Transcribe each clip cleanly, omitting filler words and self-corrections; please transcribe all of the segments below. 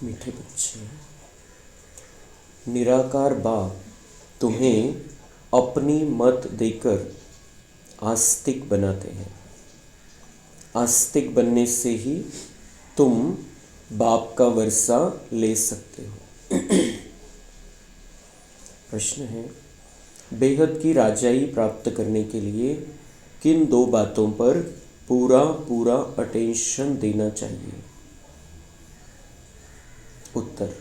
मीठे बच्चे, निराकार बाप तुम्हें अपनी मत देकर आस्तिक बनाते हैं। आस्तिक बनने से ही तुम बाप का वर्षा ले सकते हो। प्रश्न है, बेहद की राजाई प्राप्त करने के लिए किन दो बातों पर पूरा पूरा अटेंशन देना चाहिए? उत्तर,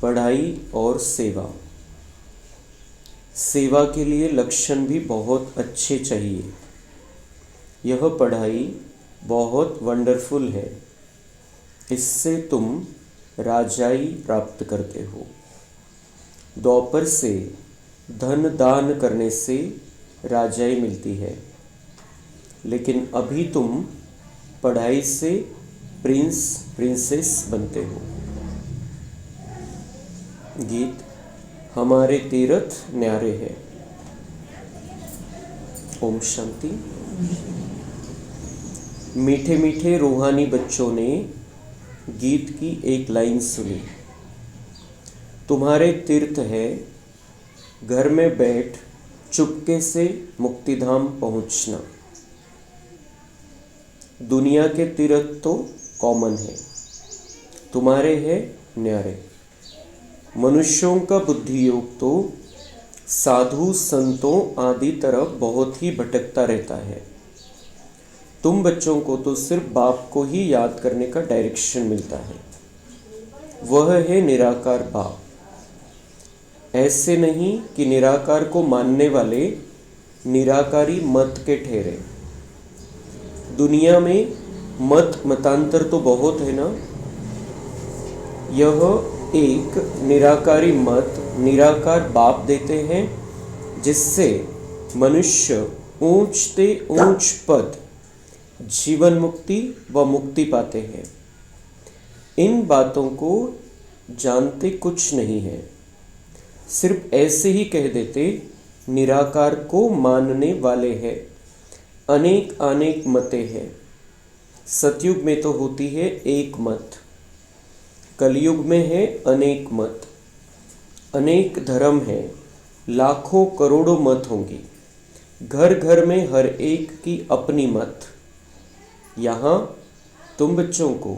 पढ़ाई और सेवा। सेवा के लिए लक्षण भी बहुत अच्छे चाहिए। यह पढ़ाई बहुत वंडरफुल है, इससे तुम राजाई प्राप्त करते हो। द्वापर से धन दान करने से राजाई मिलती है, लेकिन अभी तुम पढ़ाई से प्रिंस प्रिंसेस बनते हो। गीत, हमारे तीर्थ न्यारे हैं। ओम शांति। मीठे मीठे रूहानी बच्चों ने गीत की एक लाइन सुनी। तुम्हारे तीर्थ है घर में बैठ चुपके से मुक्तिधाम पहुंचना। दुनिया के तीर्थ तो कॉमन है, तुम्हारे है न्यारे। मनुष्यों का बुद्धि योग तो साधु संतों आदि तरफ बहुत ही भटकता रहता है। तुम बच्चों को तो सिर्फ बाप को ही याद करने का डायरेक्शन मिलता है, वह है निराकार बाप। ऐसे नहीं कि निराकार को मानने वाले निराकारी मत के ठहरे। दुनिया में मत मतांतर तो बहुत है ना। यह एक निराकारी मत निराकार बाप देते हैं, जिससे मनुष्य ऊंचते ऊंच पद जीवन मुक्ति व मुक्ति पाते हैं। इन बातों को जानते कुछ नहीं है, सिर्फ ऐसे ही कह देते निराकार को मानने वाले हैं। अनेक अनेक मतें हैं। सतयुग में तो होती है एक मत, कलयुग में है अनेक मत। अनेक धर्म है, लाखों करोड़ों मत होंगी। घर घर में हर एक की अपनी मत। यहाँ तुम बच्चों को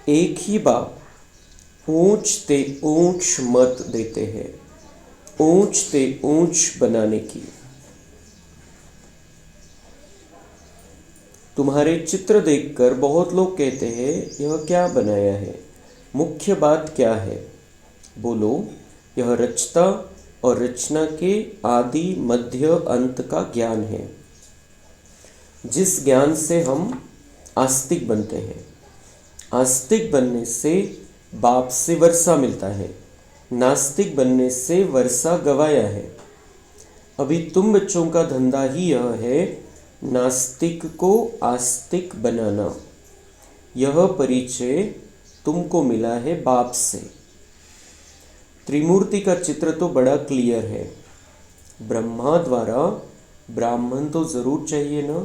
एक ही बाप ऊंचते ऊंच मत देते हैं, ऊंचते ऊंच बनाने की। तुम्हारे चित्र देखकर बहुत लोग कहते हैं यह क्या बनाया है, मुख्य बात क्या है? बोलो, यह रचता और रचना के आदि मध्य अंत का ज्ञान है, जिस ज्ञान से हम आस्तिक बनते हैं। आस्तिक बनने से बाप से वर्षा मिलता है, नास्तिक बनने से वर्षा गवाया है। अभी तुम बच्चों का धंधा ही यह है, नास्तिक को आस्तिक बनाना। यह परिचय तुमको मिला है बाप से। त्रिमूर्ति का चित्र तो बड़ा क्लियर है। ब्रह्मा द्वारा ब्राह्मण तो जरूर चाहिए ना,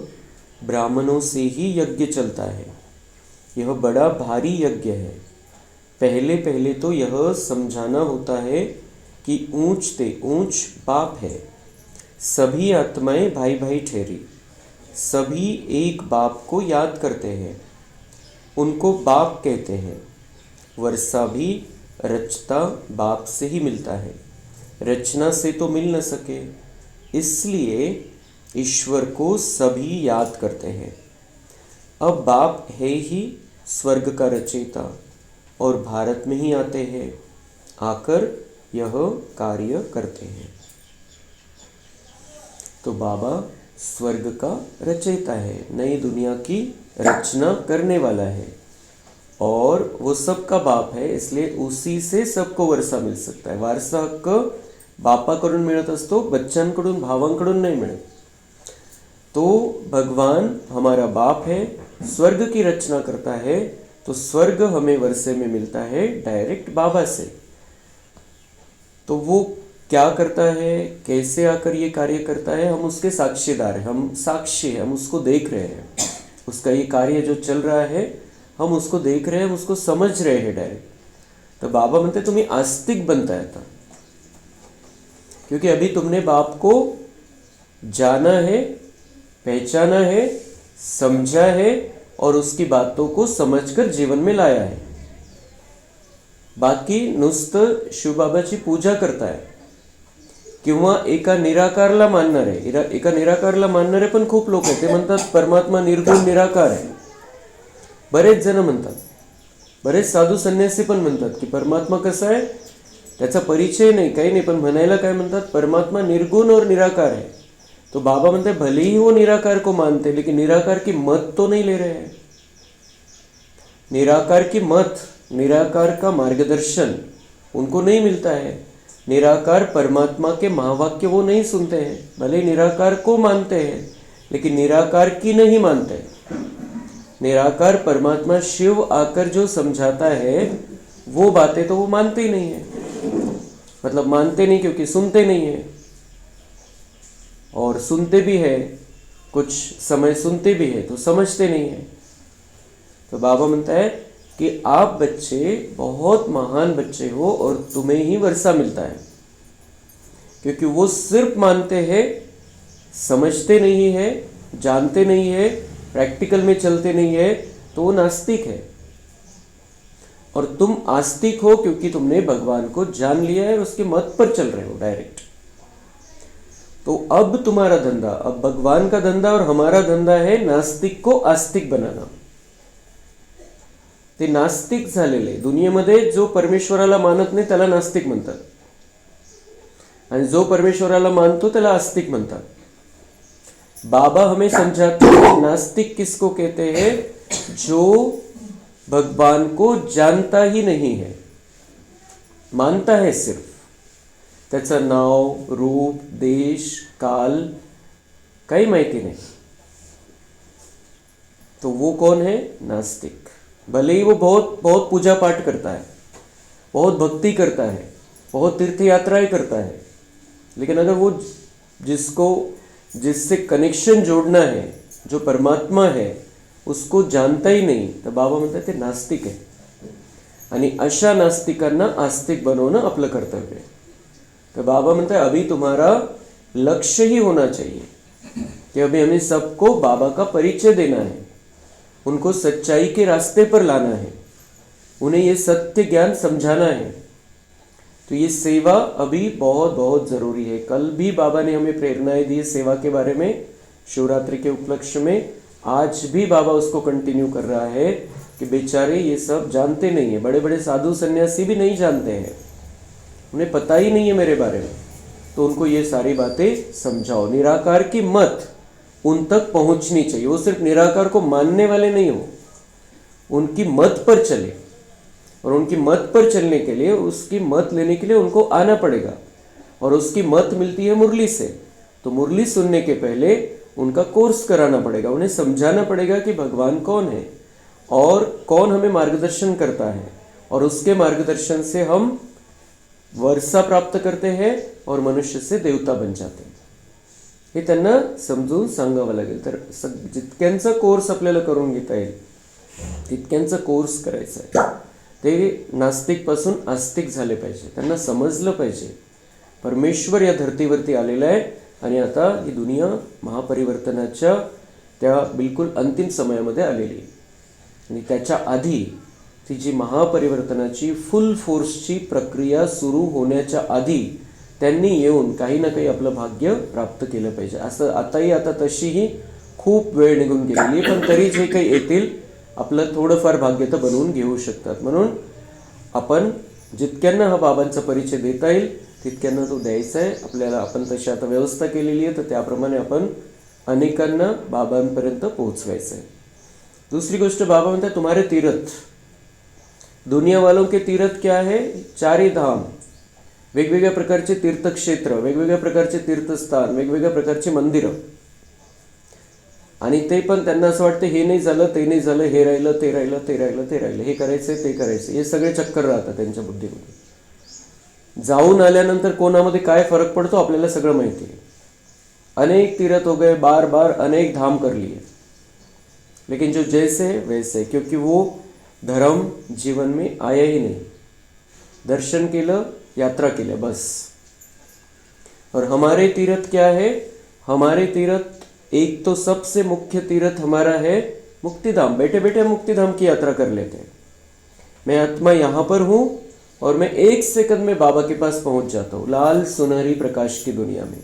ब्राह्मणों से ही यज्ञ चलता है। यह बड़ा भारी यज्ञ है। पहले पहले तो यह समझाना होता है कि ऊंचते ऊंच बाप है। सभी आत्माएं भाई भाई ठहरी, सभी एक बाप को याद करते हैं, उनको बाप कहते हैं। वर्षा भी रचता बाप से ही मिलता है, रचना से तो मिल न सके, इसलिए ईश्वर को सभी याद करते हैं। अब बाप है ही स्वर्ग का रचयिता और भारत में ही आते हैं, आकर यह कार्य करते हैं। तो बाबा स्वर्ग का रचयिता है, नई दुनिया की रचना करने वाला है, और वो सबका बाप है, इसलिए उसी से सबको वर्षा मिल सकता है। वारसा हक्क बापाकडून मिळत असतो, बच्चांकडून भावांकडून नहीं मिळत। तो भगवान हमारा बाप है, स्वर्ग की रचना करता है, तो स्वर्ग हमें वर्षे में मिलता है डायरेक्ट बाबा से। तो वो क्या करता है, कैसे आकर ये कार्य करता है, हम उसके साक्षीदार हैं, हम साक्षी हैं, हम उसको देख रहे हैं। उसका ये कार्य जो चल रहा है हम उसको देख रहे हैं, हम उसको समझ रहे हैं डायरेक्ट। तो बाबा म्हणते तुम्ही आस्तिक बनताय आता, क्योंकि अभी तुमने बाप को जाना है, पहचाना है, समझा है और उसकी बातों को समझकर जीवन में लाया है. बाकी नुसतं शिवबाबाची पूजा करताय किंवा एका निराकारला मानणारे, एका निराकारला मानणारे पण खूप लोक आहेत. ते म्हणतात परमात्मा निर्गुण निराकार आहे. बरेच जण म्हणतात, बरेच साधू संन्यासी पण म्हणतात की परमात्मा कसा आहे, त्याचा परिचय नाही, काही नाही, पण म्हणायला काय म्हणतात, परमात्मा निर्गुण और निराकार है. तो बाबा म्हणते भले ही वो निराकार को मानते, लेकिन निराकार की मत तो नहीं ले रहे हैं. निराकार की मत, निराकार का मार्गदर्शन उनको नहीं मिलता है. निराकार परमात्मा के महावाक्य वो नहीं सुनते हैं. भले निराकार को मानते हैं लेकिन निराकार की नहीं मानते. निराकार परमात्मा शिव आकर जो समझाता है वो बातें तो वो मानते ही नहीं है. मतलब मानते नहीं क्योंकि सुनते नहीं है, और सुनते भी है, कुछ समय सुनते भी है तो समझते नहीं है. तो बाबा म्हणता है कि आप बच्चे बहुत महान बच्चे हो और तुम्हें ही वर्षा मिलता है, क्योंकि वो सिर्फ मानते हैं, समझते नहीं है, जानते नहीं है, प्रैक्टिकल में चलते नहीं है, तो वो नास्तिक है. और तुम आस्तिक हो क्योंकि तुमने भगवान को जान लिया है और उसके मत पर चल रहे हो डायरेक्ट. तो अब तुम्हारा धंधा, अब भगवान का धंधा और हमारा धंधा है नास्तिक को आस्तिक बनाना. ते नास्तिक झालेले दुनियेमध्ये जो परमेश्वराला मानत नाही त्याला नास्तिक म्हणतात, आणि जो परमेश्वराला मानतो त्याला आस्तिक म्हणतात. बाबा हमें समझाते हैं नास्तिक किसको कहते हैं, जो भगवान को जानता ही नहीं है, मानता है सिर्फ, त्याचं नाव, रूप, देश, काल काही माहिती नहीं, तो वो कौन है, नास्तिक. भले ही वो बहुत बहुत पूजा पाठ करता है, बहुत भक्ति करता है, बहुत तीर्थ यात्राएं करता है, लेकिन अगर वो जिससे कनेक्शन जोड़ना है, जो परमात्मा है, उसको जानता ही नहीं, तर बाबा म्हणतात ते नास्तिक आहे. आणि अशा नास्तिकांना आस्तिक बनवणं आपलं कर्तव्य आहे. तो बाबा म्हणते अभी तुम्हारा लक्ष्य ही होना चाहिए कि अभी हमें सबको बाबा का परिचय देना है, उनको सच्चाई के रास्ते पर लाना है, उन्हें ये सत्य ज्ञान समझाना है. तो ये सेवा अभी बहुत बहुत ज़रूरी है. कल भी बाबा ने हमें प्रेरणाएं दी सेवा के बारे में, शिवरात्रि के उपलक्ष्य में. आज भी बाबा उसको कंटिन्यू कर रहा है कि बेचारे ये सब जानते नहीं है. बड़े बड़े साधु सन्यासी भी नहीं जानते हैं, उन्हें पता ही नहीं है मेरे बारे में, तो उनको ये सारी बातें समझाओ. निराकार की मत उन तक पहुंचनी चाहिए. वो सिर्फ निराकार को मानने वाले नहीं हो, उनकी मत पर चले, और उनकी मत पर चलने के लिए, उसकी मत लेने के लिए उनको आना पड़ेगा. और उसकी मत मिलती है मुरली से, तो मुरली सुनने के पहले उनका कोर्स कराना पड़ेगा, उन्हें समझाना पड़ेगा कि भगवान कौन है और कौन हमें मार्गदर्शन करता है, और उसके मार्गदर्शन से हम वर्षा प्राप्त करते हैं और मनुष्य से देवता बन जाते हैं. हे त्यांना समजून सांगावं लागेल. तर जितक्यांचा कोर्स आपल्याला करून घेता येईल तितक्यांचा कोर्स करायचा आहे. ते नास्तिकपासून आस्तिक झाले पाहिजे, त्यांना समजलं पाहिजे परमेश्वर या धर्तीवरती आलेला आहे, आणि आता ही दुनिया महापरिवर्तनाच्या त्या बिलकुल अंतिम समयामध्ये आलेली आहे. आणि त्याच्या आधी ती जी महापरिवर्तनाची फुल फोर्सची प्रक्रिया सुरू होण्याच्या आधी त्यांनी येऊन काही ना काही आपलं भाग्य प्राप्त केलं पाहिजे. असं आता तशीही खूप वेळ निघून गेलेली आहे, पण तरी जे काही येतील आपलं थोडंफार भाग्य तर बनवून घेऊ शकतात. म्हणून आपण जितक्यांना हा बाबांचा परिचय देता येईल तितक्यांना तो द्यायचा आहे आपल्याला. आपण तशी आता व्यवस्था केलेली आहे, तर त्याप्रमाणे आपण अनेकांना बाबांपर्यंत पोहोचवायचं आहे. दूसरी गोष्ट बाबा म्हणतात तुम्हारे तीर्थ, दुनिया वालों के तीर्थ क्या है, चारी धाम, वेगवेगळ्या प्रकारचे तीर्थक्षेत्र, वेगवेगळ्या प्रकारचे तीर्थस्थान, वेगवेगळ्या प्रकारचे मंदिरं. आणि ते पण त्यांना असं वाटतं हे नाही झालं, ते नाही झालं, हे राहिलं, ते राहिलं, ते राहिलं, ते राहिलं, हे करायचं, ते करायचं, हे सगळे चक्कर राहतात त्यांच्या बुद्धीमध्ये. जाऊन आल्यानंतर कोणामध्ये काय फरक पडतो आपल्याला सगळं माहिती आहे. अनेक तीर्थ हो गए, बार बार अनेक धाम कर लिए, लेकिन जो जैसे है वैसे, क्योंकि वो धर्म जीवन में आया ही नहीं. दर्शन केलं, यात्रा केल्या, बस. और हमारे तीर्थ क्या है? हमारे तीर्थ, एक तो सबसे मुख्य तीर्थ हमारा है मुक्तिधाम. बैठे बैठे मुक्तिधाम की यात्रा कर लेते हैं. मैं आत्मा यहाँ पर हूँ और मैं 1 सेकंड में बाबा के पास पहुंच जाता हूँ, लाल सुनहरी प्रकाश की दुनिया में.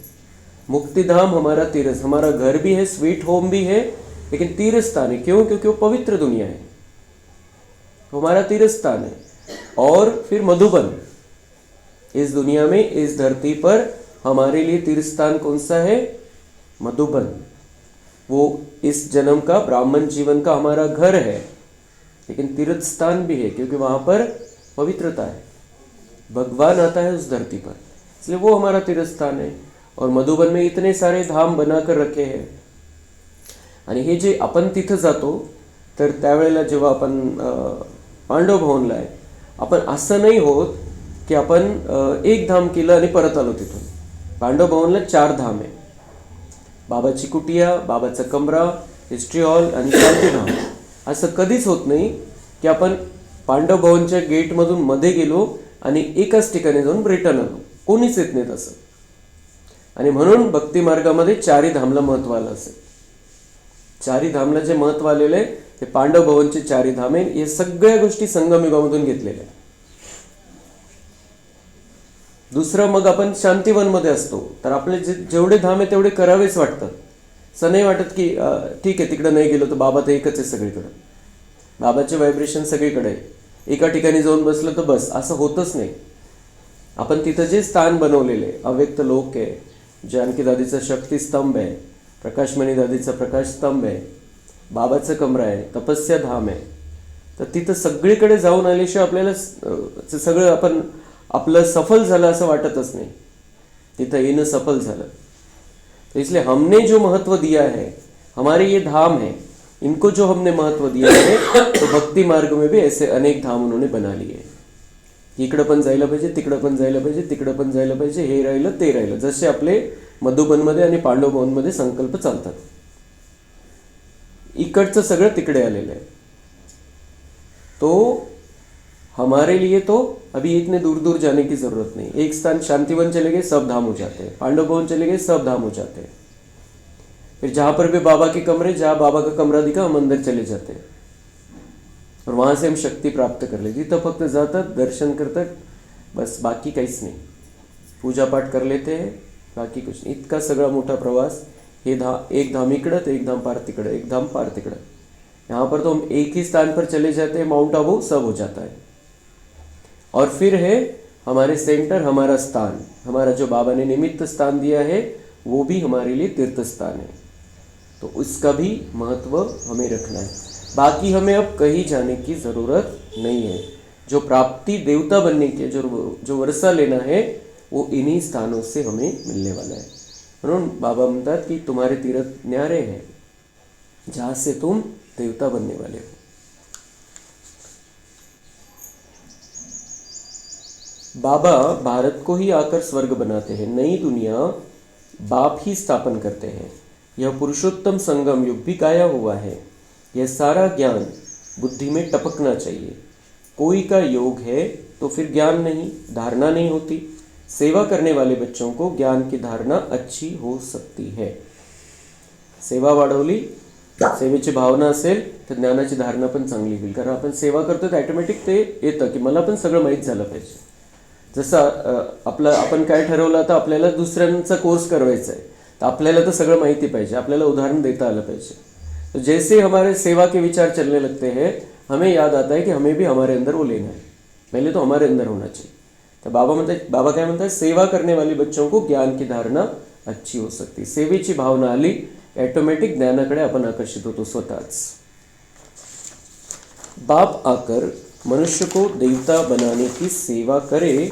मुक्तिधाम हमारा तीर्थ, हमारा घर भी है, स्वीट होम भी है, लेकिन तीर्थ स्थान है. क्यों? क्योंकि वो पवित्र दुनिया है, हमारा तीर्थ स्थान है. और फिर मधुबन, इस दुनिया में, इस धरती पर हमारे लिए तीर्थ स्थान कौन सा है? मधुबन. वो इस जन्म का, ब्राह्मण जीवन का हमारा घर है, लेकिन तीर्थ स्थान भी है क्योंकि वहां पर पवित्रता है, भगवान आता है उस धरती पर, इसलिए वो हमारा तीर्थ स्थान है. और मधुबन में इतने सारे धाम बनाकर रखे हैं. आणि हे जे आपण तिथं जातो, तर त्यावेळेला जेव्हा आपण पांडव भवनला आहे, आपण असं नाही होत की आपण एक धाम केलं आणि परत आलो तिथून. पांडव भवनला 4 धाम आहे. बाबाची कुटिया, बाबाचा कमरा, हिस्ट्री हॉल आणि शांतीधाम. असं कधीच होत नाही की आपण पांडव भवनच्या गेटमधून मध्ये गेलो आणि एकाच ठिकाणी जाऊन रिटर्न आलो. कोणीच येत नाही तसं. आणि म्हणून भक्ती मार्गामध्ये 4ही धामला महत्त्व आलं असेल. 4ही धामला जे महत्त्व आलेलं आहे ते पांडव भवनचे 4ही धाम आहे. हे सगळ्या गोष्टी संगमयुगामधून घेतलेल्या. दुसरं, मग आपण शांतिवनमध्ये असतो तर आपले जेवढे धाम आहे तेवढे करावेच वाटतात. असं नाही वाटत की ठीक आहे तिकडे नाही गेलो तर बाबा तर एकच आहे सगळीकडं, बाबाचे व्हायब्रेशन सगळीकडे आहे, एका ठिकाणी जाऊन बसलं तर बस, असं होतच नाही. आपण तिथं जे स्थान बनवलेले, अव्यक्त लोक आहे, जानकी दादीचा शक्तिस्तंभ आहे, प्रकाशमणी दादीचा प्रकाश स्तंभ आहे, बाबाचं कमरा आहे, तपस्या धाम आहे, तर तिथं सगळीकडे जाऊन आल्याशिवाय आपल्याला सगळं आपलं सफल झालं असं वाटतच नाही. तिथं येणं सफल झालं. तो इसलिए हमने जो महत्व दिया है, हमारे ये धाम है, इनको जो हमने महत्व दिया है, तो भक्ति मार्ग में भी ऐसे अनेक धाम उन्होंने बना लिए. इकडं पण जायला पाहिजे, तिकडं पण जायला पाहिजे, तिकडं पण जायला पाहिजे, हे राहिलं ते राहिलं, जसे आपले मधुबनमध्ये आणि पांडव भवनमध्ये संकल्प चालतात. इकडचं सगळं तिकडे आलेलं आहे. तो हमारे लिए तो अभी इतने दूर दूर जाने की जरूरत नहीं. एक स्थान शांतिवन चले गए, सब धाम हो जाते हैं. पांडव भवन चले गए, सब धाम हो जाते हैं. फिर जहां पर भी बाबा के कमरे, जहां बाबा का कमरा दिखा, हम अंदर चले जाते हैं और वहां से हम शक्ति प्राप्त कर लेते. तिथं फक्त जातात, दर्शन करतात, बस, बाकी काहीच नाही. पूजा पाठ कर लेते हैं, बाकी कुछ नहीं. इतका सगळा मोठा प्रवास. हे एक धाम इकडं, तो एक धाम पार तिकडं, एक धाम पार तिकडं. यहाँ पर तो हम एक ही स्थान पर चले जाते हैं, माउंट आबू सब हो जाता है. और फिर है हमारे सेंटर, हमारा स्थान, हमारा जो बाबा ने निमित्त स्थान दिया है वो भी हमारे लिए तीर्थ स्थान है. तो उसका भी महत्व हमें रखना है. बाकी हमें अब कहीं जाने की ज़रूरत नहीं है. जो प्राप्ति देवता बनने के जो वर्षा लेना है वो इन्हीं स्थानों से हमें मिलने वाला है. म्हणून बाबा म्हणतात की तुम्हारे तीर्थ न्यारे हैं जहाँ से तुम देवता बनने वाले हो. बाबा भारत को ही आकर स्वर्ग बनाते हैं. नई दुनिया बाप ही स्थापन करते हैं. यह पुरुषोत्तम संगम युग भी गाया हुआ है. यह सारा ज्ञान बुद्धि में टपकना चाहिए. कोई का योग है तो फिर ज्ञान नहीं, धारणा नहीं होती. सेवा करने वाले बच्चों को ज्ञान की धारणा अच्छी हो सकती है. सेवा वाढवली, सेवेची भावना असेल तर ज्ञानाची धारणा पण चांगली होईल. कारण आपण सेवा करतो तर ॲटोमॅटिक ते येतं की मला पण सगळं माहीत झालं पाहिजे. जसं आपण काय ठरवलं तर आपल्याला दुसऱ्यांचा कोर्स करवायचा आहे, तर आपल्याला तर सगळं माहिती पाहिजे, आपल्याला उदाहरण देता आलं पाहिजे. तो जैसे हमारे सेवा के विचार चलने लगते हैं, हमें याद आता है कि हमें भी हमारे अंदर वो लेना है. पहले तो हमारे अंदर होना चाहिए. तो बाबा काय म्हणतात, सेवा करने वाले बच्चों को ज्ञान की धारणा अच्छी हो सकती. सेवेची भावना आली, ऑटोमॅटिक ज्ञानाकडे आपण आकर्षित होतो स्वतःच. बाप आकर मनुष्य को देवता बनाने की सेवा करे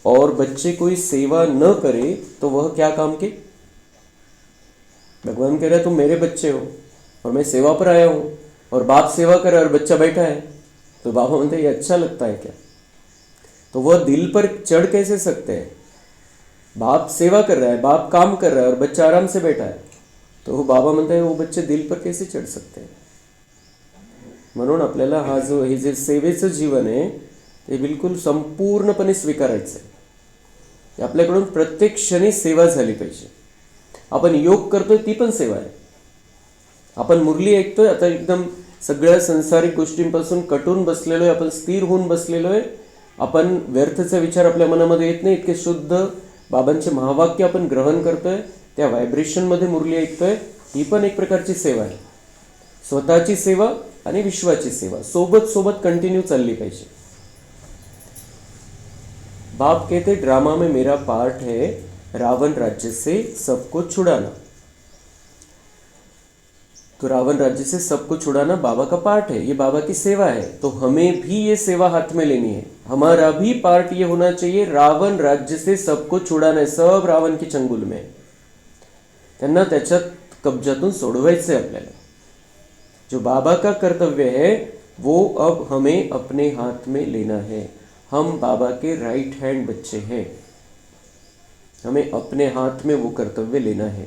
और बच्चे कोई सेवा न करे तो वह क्या काम के? भगवान कह रहे तुम मेरे बच्चे हो और मैं सेवा पर आया हूँ, और बाप सेवा करे और बच्चा बैठा है. तो बाबा बोलते ये अच्छा लगता है क्या? तो वह दिल पर चढ़ कैसे सकते हैं? बाप सेवा कर रहा है, बाप काम कर रहा है और बच्चा आराम से बैठा है. तो बाबा म्हणते हैं वो बच्चे दिल पर कैसे चढ़ सकते हैं? म्हणून आपल्याला हे जे सेवेचं जीवन आहे ते बिलकुल संपूर्णपणे स्वीकारायचं आहे. आपल्याकडून प्रत्येक क्षणी सेवा झाली पाहिजे. आपण योग करतोय ती पण सेवा आहे. आपण मुरली ऐकतोय, आता एकदम सगळ्या संसारिक गोष्टींपासून कटून बसलेलो आहे, आपण स्थिर होऊन बसलेलो आहे. आपण व्यर्थचा विचार आपल्या मनामध्ये येत नाही, इतके शुद्ध बाबांचे महावाक्य आपण ग्रहण करतोय, त्या व्हायब्रेशनमध्ये मुरली ऐकतोय. ही पण एक प्रकारची सेवा आहे. स्वतःची सेवा आणि विश्वाची सेवा सोबत सोबत कंटिन्यू चालली पाहिजे. बाप कहते ड्रामा में मेरा पार्ट है रावण राज्य से सबको छुड़ाना. तो रावण राज्य से सबको छुड़ाना बाबा का पार्ट है, ये बाबा की सेवा है. तो हमें भी ये सेवा हाथ में लेनी है. हमारा भी पार्ट ये होना चाहिए, रावण राज्य से सबको छुड़ाना है. सब रावण की चंगुल में, त्यांना त्याच्यात कब्जातून सोडवायचे आपल्याला. जो बाबा का कर्तव्य है वो अब हमें अपने हाथ में लेना है. हम बाबा के राइट हैंड बच्चे हैं, हमें अपने हाथ में वो कर्तव्य लेना है.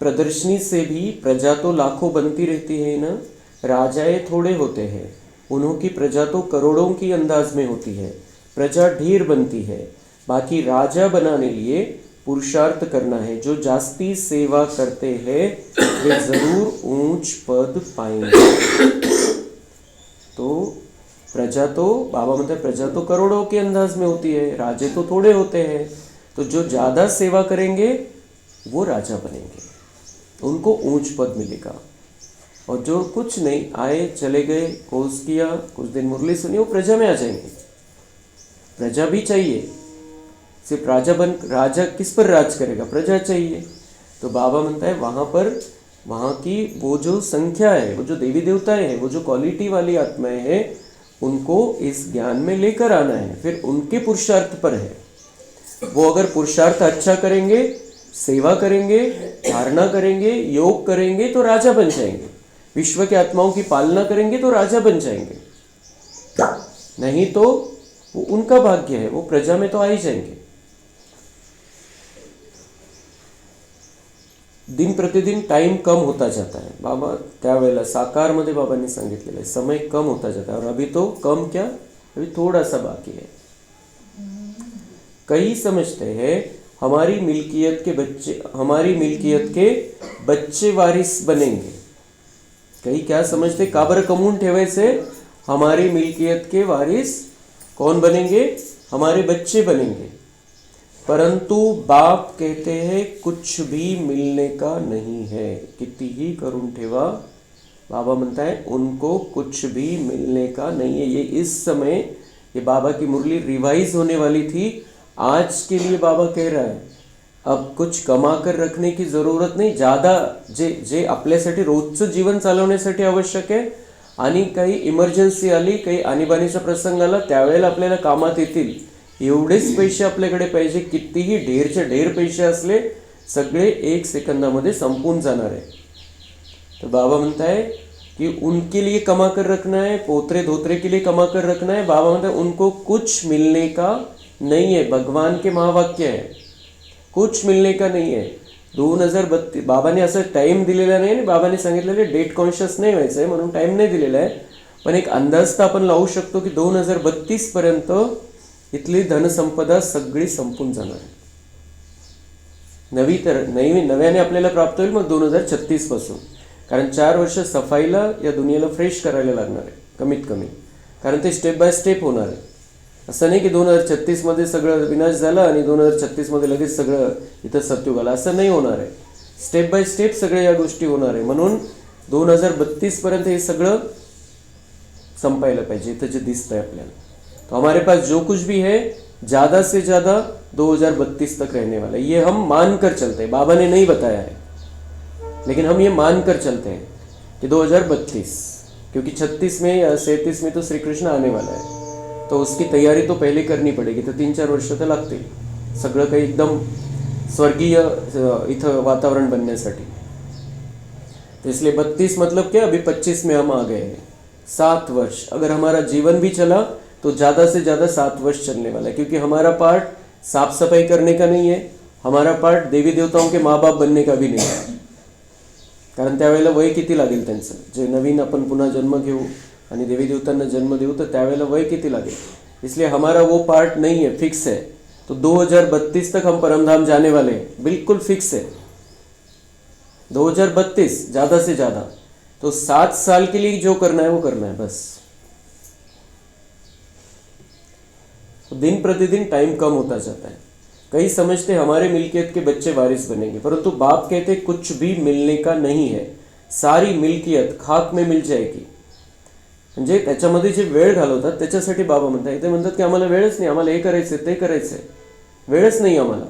प्रदर्शनी से भी प्रजा तो लाखों बनती रहती है ना, राजाए थोड़े होते हैं, उन्हों की प्रजा तो करोड़ों की अंदाज में होती है. प्रजा ढेर बनती है, बाकी राजा बनाने लिए पुरुषार्थ करना है. जो जास्ती सेवा करते हैं वे जरूर ऊंच पद पाएंगे. तो प्रजा तो बाबा मतलब प्रजा तो करोड़ों के अंदाज में होती है, राजे तो थोड़े होते हैं. तो जो ज़्यादा सेवा करेंगे वो राजा बनेंगे, उनको ऊंच पद मिलेगा. और जो कुछ नहीं, आए चले गए, कोर्स किया, कुछ दिन मुरली सुनी, वो प्रजा में आ जाएंगे. प्रजा भी चाहिए. सिर्फ राजा किस पर राज करेगा? प्रजा चाहिए. तो बाबा म्हणता है वहाँ पर वहाँ की वो जो संख्या है, वो जो देवी देवताएं हैं, वो जो क्वालिटी वाली आत्माएं हैं, उनको इस ज्ञान में लेकर आना है. फिर उनके पुरुषार्थ पर है. वो अगर पुरुषार्थ अच्छा करेंगे, सेवा करेंगे, धारणा करेंगे, योग करेंगे तो राजा बन जाएंगे. विश्व के आत्माओं की पालना करेंगे तो राजा बन जाएंगे. नहीं तो वो उनका भाग्य है, वो प्रजा में तो आ ही जाएंगे. दिन प्रतिदिन टाइम कम होता जाता है. बाबा त्यावेळेला साकारमध्ये बाबांनी सांगितलेलं आहे, समय कम होता जाता है. और अभी तो कम क्या, अभी थोड़ा सा बाकी है. कई समझते हैं हमारी मिल्कियत के बच्चे वारिस बनेंगे. कई क्या समझते, का बरं कमवून ठेवायचे, हमारी मिल्कियत के वारिस कौन बनेंगे, हमारे बच्चे बनेंगे. परंतु बाप कहते हैं कुछ भी मिलने का नहीं है. कितीही करून ठेवा, बाबा म्हणता है उनको कुछ भी मिलने का नहीं है. ये इस समय, ये बाबा की मुरली रिवाइज होने वाली थी. आज के लिए बाबा कह रहा है अब कुछ कमा कर रखने की ज़रूरत नाही. ज़्यादा जे आपल्यासाठी रोजचं जीवन चालवण्यासाठी आवश्यक आहे, आणि काही इमर्जन्सी आली, काही आणीबाणीचा प्रसंग आला, त्यावेळेला आपल्याला कामात येतील एवढेच पैसे आपल्याकडे पाहिजे. कितीही ढेरचे ढेर पैसे असले, सगळे 1 सेकंदामध्ये संपून जाणार आहे. तो बाबा म्हणता है कि उनके लिए कमा कर रखना है, पोतरे धोतरे के लिए कमा कर रखना है. बाबा म्हणता है उनको कुछ मिलने का नहीं है. भगवान के महावाक्य है, कुछ मिलने का नहीं है. 2032 बाबाने असं टाइम दिलेला नाही आणि बाबाने सांगितलेले डेट कॉन्शियस नाही व्हायचं आहे म्हणून टाइम नाही दिलेला आहे. पण एक अंदाज तर आपण लावू शकतो की 2032 पर्यंत इथली धनसंपदा सगळी संपून जाणार आहे. नव्याने आपल्याला प्राप्त होईल मग 2036 पासून. कारण 4 वर्ष सफाईला या दुनियेला फ्रेश करायला लागणार आहे कमीत कमी. कारण ते स्टेप बाय स्टेप होणार आहे. असं नाही की 2036 मध्ये सगळं विनाश झाला आणि 2036 मध्ये लगेच सगळं इथं सत्युग आलं, असं नाही होणार आहे. स्टेप बाय स्टेप सगळे या गोष्टी होणार आहे. म्हणून 2032 पर्यंत हे सगळं संपायला पाहिजे. इथं जे दिसतंय आपल्याला, तो हमारे पास जो कुछ भी है ज़्यादा से ज़्यादा 2032 तक रहने वाला है. ये हम मान कर चलते हैं. बाबा ने नहीं बताया है, लेकिन हम ये मान कर चलते हैं कि 2032, क्योंकि 36 में या 37 में तो श्री कृष्ण आने वाला है. तो उसकी तैयारी तो पहले करनी पड़ेगी. तो 3-4 वर्ष तर लागतील सगळं काही एकदम स्वर्गीय इथं वातावरण बनण्यासाठी. तो इसलिए 32 मतलब क्या, अभी 25 में हम आ गए हैं. 7 वर्ष अगर हमारा जीवन भी चला तो ज़्यादा से ज़्यादा 7 वर्ष चलने वाला है. क्योंकि हमारा पार्ट साफ सफाई करने का नहीं है, हमारा पार्ट देवी देवताओं के माँ बाप बनने का भी नहीं है. कारण त्यावेळेला वय किती लागेल त्यांचं. जे नवीन आपण पुन्हा जन्म घेऊ, आणि देवी देवतांना जन्म देऊ तर त्यावेळेला वय किती लागेल. इसलिए हमारा वो पार्ट नहीं है, फिक्स है. तो 2032 तक हम परमधाम जाने वाले हैं, बिल्कुल फिक्स है. 2032 ज़्यादा से ज़्यादा. तो 7 साल के लिए जो करना है वो करना है बस. तो दिन प्रतिदिन टाइम कम होता जाता है. कई समझते हमारे मिल्कियत के बच्चे वारिस बनेंगे, परंतु बाप कहते कुछ भी मिलने का नहीं है. सारी मिल्कियत खाक में मिल जाएगी. म्हणजे त्याच्यामध्ये जे वेळ घालवतात त्याच्यासाठी बाबा म्हणतात, ते म्हणतात की आम्हाला वेळच नाही, आम्हाला हे करायचं ते करायचं आहे, वेळच नहीं हमारा.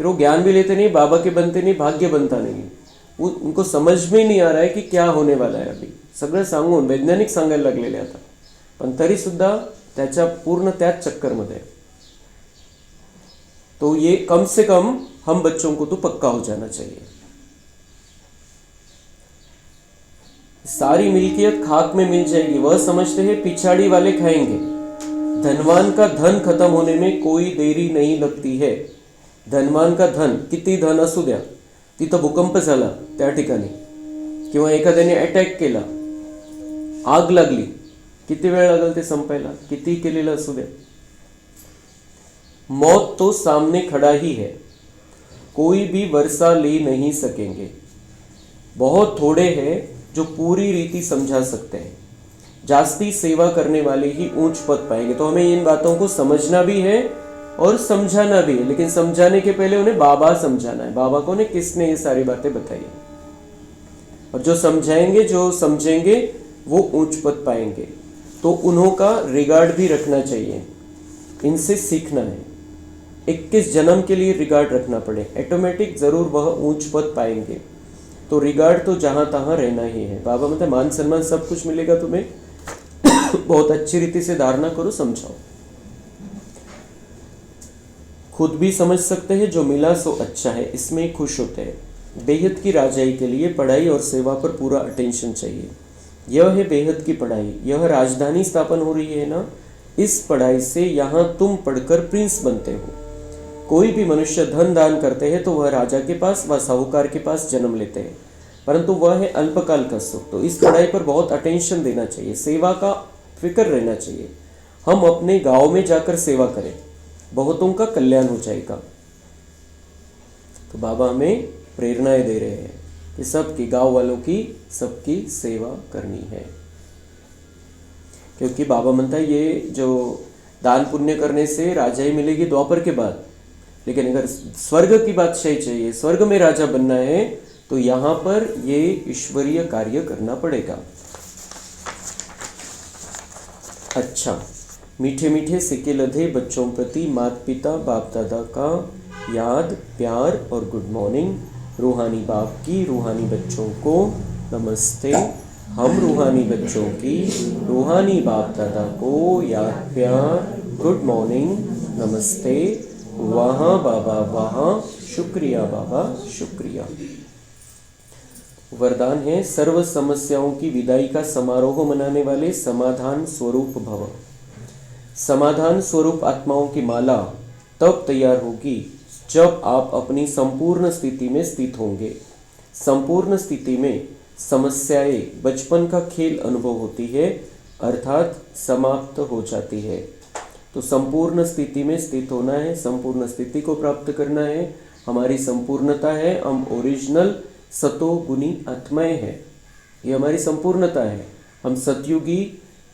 फिर वो ज्ञान भी लेते नहीं, बाबा के बनते नहीं, भाग्य बनता नहीं. उनको समझ में नहीं आ रहा है कि क्या होने वाला है. अभी सगळं सांगून वैज्ञानिक सांगायला लागलेले आता, पण तरी सुद्धा त्याच्या पूर्ण त्याच चक्करमध्ये. तो ये कम से कम हम बच्चों को तो पक्का हो जाना चाहिए. सारी मिल्कियत खाक में मिल जाएगी. वह समझते हैं पिछाड़ी वाले खाएंगे. धनवान का धन खत्म होने में कोई देरी नहीं लगती है. धनवान का धन, किती धन असू द्या, तिथं भूकंप झाला त्या ठिकाणी किंवा एखाद्याने अटॅक केला, आग लागली, किती वेळ लागेल ते संपायला, किती केलेलं असू द्या. मौत तो सामने खड़ा ही है, कोई भी वर्षा ले नहीं सकेंगे. बहुत थोड़े हैं जो पूरी रीति समझा सकते हैं. जास्ती सेवा करने वाले ही ऊंच पद पाएंगे. तो हमें इन बातों को समझना भी है और समझाना भी है, लेकिन समझाने के पहले उन्हें बाबा समझाना है. बाबा को ने किसने ये सारी बातें बताई है, और जो समझाएंगे जो समझेंगे वो ऊंच पद पाएंगे. तो उन्हों का रिगार्ड भी रखना चाहिए, इनसे सीखना है. 21 जन्म के लिए रिगार्ड रखना पड़े, ऑटोमेटिक जरूर वह ऊंच पद पाएंगे. तो रिगार्ड तो जहां तहां रहना ही है. बाबा मतलब मान सम्मान सब कुछ मिलेगा तुम्हें, बहुत अच्छी रीति से धारणा करो, समझाओ. खुद भी समझ सकते हैं, जो मिला सो अच्छा है, इसमें खुश होते हैं. बेहद की राजाई के लिए पढ़ाई और सेवा पर पूरा अटेंशन चाहिए. यह है बेहद की पढ़ाई. यह राजधानी स्थापन हो रही है ना, इस पढ़ाई से यहाँ तुम पढ़कर प्रिंस बनते हो. कोई भी मनुष्य धन दान करते हैं तो वह राजा के पास व साहूकार के पास जन्म लेते हैं, परंतु वह है अल्पकाल का सुख. तो इस पढ़ाई पर बहुत अटेंशन देना चाहिए, सेवा का फिक्र रहना चाहिए. हम अपने गांव में जाकर सेवा करें, बहुतों का कल्याण हो जाएगा. तो बाबा हमें प्रेरणाएं दे रहे हैं कि सबकी, गांव वालों की सबकी सेवा करनी है. क्योंकि बाबा म्हणता है ये जो दान पुण्य करने से राजाई मिलेगी द्वापर के बाद, लेकिन अगर स्वर्ग की बादशाही चाहिए, स्वर्ग में राजा बनना है, तो यहाँ पर ये ईश्वरीय कार्य करना पड़ेगा. अच्छा, मीठे मीठे सिक्के लधे बच्चों प्रति माता पिता बाप दादा का याद, प्यार और गुड मॉर्निंग. रूहानी बाप की रूहानी बच्चों को नमस्ते. हम रूहानी बच्चों की रूहानी बाप दादा को याद, प्यार, गुड मॉर्निंग, नमस्ते. वहाँ बाबा वहाँ, शुक्रिया बाबा शुक्रिया. वरदान है, सर्व समस्याओं की विदाई का समारोह मनाने वाले समाधान स्वरूप भव. समाधान स्वरूप आत्माओं की माला तब तैयार होगी जब आप अपनी संपूर्ण स्थिति में स्थित होंगे. संपूर्ण स्थिति में समस्याएं बचपन का खेल अनुभव होती है, अर्थात समाप्त हो जाती है. तो संपूर्ण स्थिति में स्थित होना है, संपूर्ण स्थिति को प्राप्त करना है. हमारी संपूर्णता है, हम ओरिजिनल सतो गुणी आत्माएं हैं, ये हमारी संपूर्णता है. हम सतयुगी